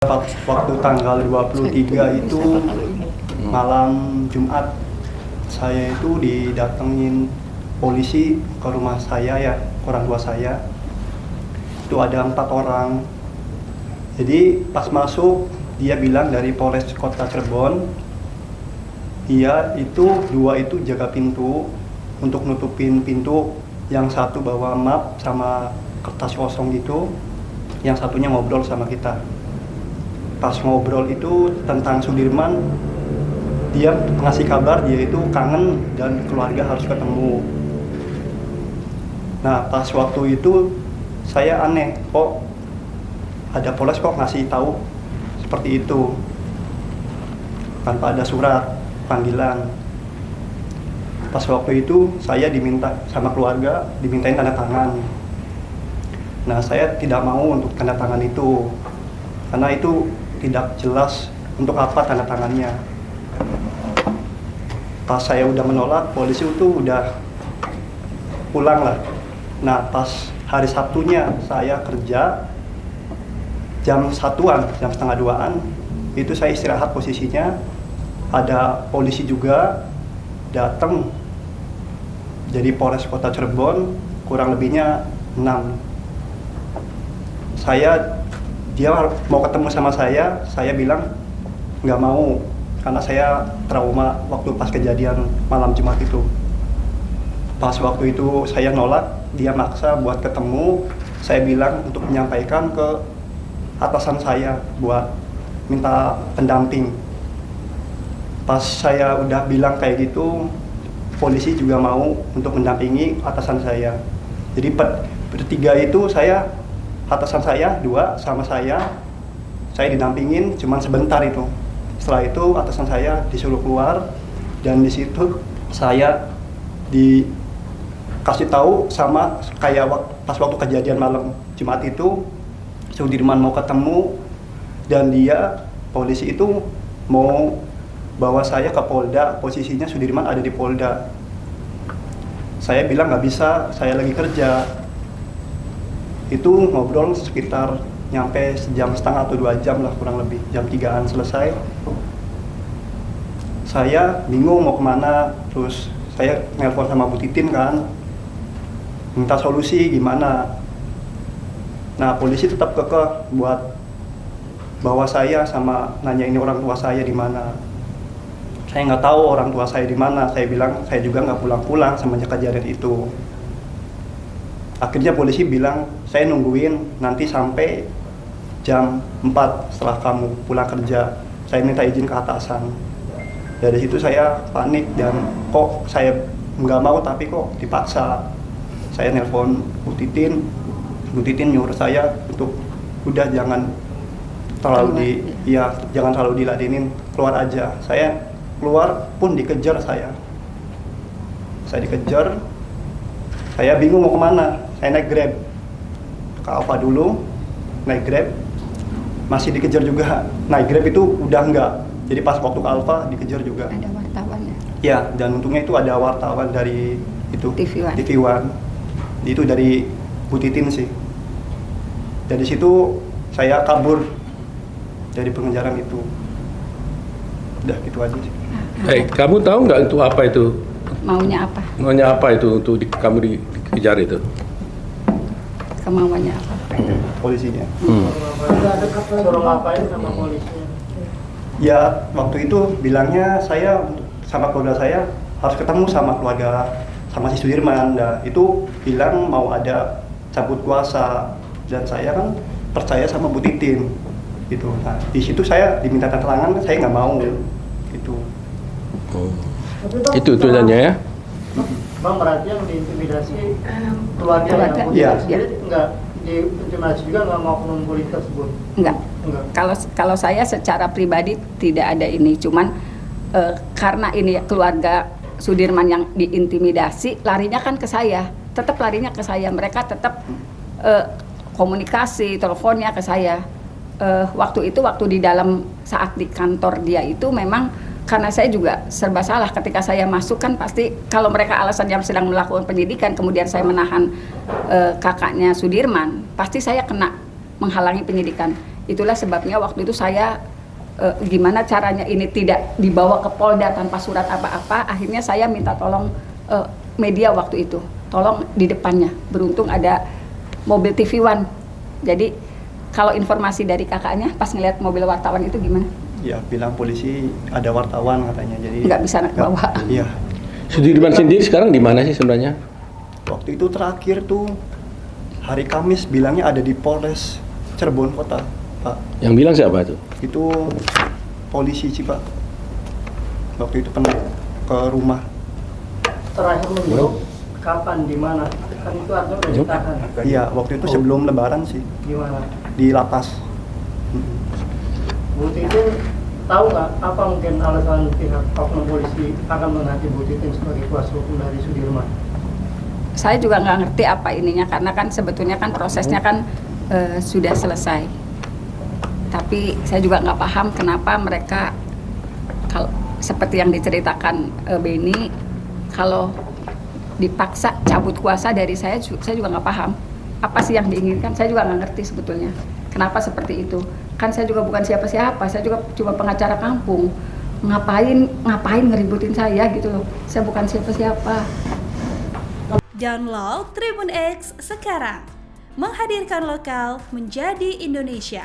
Waktu tanggal 23 itu malam Jumat, saya itu didatengin polisi ke rumah saya ya, orang tua saya. Itu ada 4 orang. Jadi pas masuk dia bilang dari Polres Kota Cirebon. Dia itu 2 itu jaga pintu untuk nutupin pintu, yang satu bawa map sama kertas kosong gitu, yang satunya ngobrol sama kita. Pas ngobrol itu tentang Sudirman, dia ngasih kabar dia itu kangen dan keluarga harus ketemu. Nah pas waktu itu saya aneh, kok ada Polres kok ngasih tahu seperti itu tanpa ada surat panggilan. Pas waktu itu saya diminta sama keluarga, dimintain tanda tangan. Nah saya tidak mau untuk tanda tangan itu, karena itu tidak jelas untuk apa tanda tangannya. Pas saya udah menolak, polisi itu udah pulang lah. Nah pas hari Sabtunya saya kerja jam 1-an, jam setengah 2-an, itu saya istirahat posisinya. Ada polisi juga datang, jadi Polres Kota Cirebon, kurang lebihnya 6. Dia mau ketemu sama saya bilang nggak mau, karena saya trauma waktu pas kejadian malam Jumat itu. Pas waktu itu saya nolak, dia maksa buat ketemu. Saya bilang untuk menyampaikan ke atasan saya buat minta pendamping. Pas saya udah bilang kayak gitu, polisi juga mau untuk mendampingi atasan saya. Jadi bertiga itu atasan saya 2 sama saya didampingin cuman sebentar itu. Setelah itu atasan saya disuruh keluar, dan di situ saya dikasih tahu sama kayak pas waktu kejadian malam Jumat itu, Sudirman mau ketemu dan polisi itu mau bawa saya ke Polda, posisinya Sudirman ada di Polda. Saya bilang nggak bisa, saya lagi kerja. Itu ngobrol sekitar nyampe sejam setengah atau 2 jam lah, kurang lebih jam 3-an selesai. Saya bingung mau kemana, terus saya nelpon sama Bu Titin kan, minta solusi gimana. Nah polisi tetap kekeh buat bawa saya sama nanya ini orang tua saya di mana. Saya nggak tahu orang tua saya di mana. Saya bilang saya juga nggak pulang-pulang semenjak kejadian itu. Akhirnya polisi bilang saya nungguin nanti sampai jam 4 setelah kamu pulang kerja. Saya minta izin ke atasan. Dari situ saya panik, dan kok saya nggak mau tapi kok dipaksa. Saya nelpon Bu Titin nyuruh saya untuk udah jangan terlalu jangan terlalu diladenin, keluar aja. Saya keluar pun dikejar saya dikejar. Saya bingung mau kemana. Saya naik Grab ke Alfa dulu, naik Grab masih dikejar juga. Naik Grab itu udah enggak, jadi pas waktu ke Alfa dikejar juga. Ada wartawan ya? Ya, dan untungnya itu ada wartawan dari itu TV One. Itu dari Bu Titin sih. Dari situ saya kabur dari pengejaran itu. Udah gitu aja sih. Kamu tahu nggak itu apa itu? Maunya apa? Maunya apa itu untuk kamu dikejar itu? Kemauannya apa? Polisinya. Suruh ngapain sama polisinya? Ya waktu itu bilangnya saya sama keluarga saya harus ketemu sama keluarga sama si Sudirman. Nah itu bilang mau ada cabut kuasa, dan saya kan percaya sama Bu Titin gitu. Nah di situ saya diminta tanda tangan, saya nggak mau gitu. Itu tulisannya ya? Bang, berarti yang diintimidasi keluarga yang Iya. jadi nggak diintimidasi juga, nggak mau oknum polisi tersebut? Enggak. Enggak. Kalau saya secara pribadi tidak ada ini, cuman karena ini keluarga Sudirman yang diintimidasi, larinya kan ke saya, tetap larinya ke saya. Mereka tetap komunikasi, teleponnya ke saya. Waktu di dalam saat di kantor dia itu memang karena saya juga serba salah ketika saya masuk, kan pasti kalau mereka alasan yang sedang melakukan penyidikan, kemudian saya menahan kakaknya Sudirman, pasti saya kena menghalangi penyidikan. Itulah sebabnya waktu itu saya gimana caranya ini tidak dibawa ke Polda tanpa surat apa-apa. Akhirnya saya minta tolong media waktu itu, tolong di depannya. Beruntung ada mobil TV One. Jadi kalau informasi dari kakaknya pas ngeliat mobil wartawan itu gimana? Ya bilang polisi ada wartawan katanya, jadi Nggak bisa anak bawa. Iya. Sudirman sendiri sekarang di mana sih sebenarnya? Waktu itu terakhir tuh hari Kamis bilangnya ada di Polres Cirebon Kota, Pak. Yang bilang siapa itu? Itu polisi sih, Pak. Waktu itu pernah ke rumah. Terakhir menjenguk kapan, di mana? Kan itu artinya udah ditahan. Iya, waktu itu sebelum Lebaran sih, Di mana? di lapas. Bu Titin tahu nggak apa mungkin alasan pihak oknum polisi akan mengganti Bu Titin sebagai kuasa hukum dari Sudirman? Saya juga nggak ngerti apa ininya, karena kan sebetulnya kan prosesnya kan sudah selesai. Tapi saya juga nggak paham kenapa mereka, kalau seperti yang diceritakan Beni, kalau dipaksa cabut kuasa dari saya juga nggak paham apa sih yang diinginkan. Saya juga nggak ngerti sebetulnya kenapa seperti itu. Kan saya juga bukan siapa-siapa, saya juga cuma pengacara kampung. Ngapain ngeributin saya gitu loh. Saya bukan siapa-siapa. Download Tribun X sekarang, menghadirkan lokal menjadi Indonesia.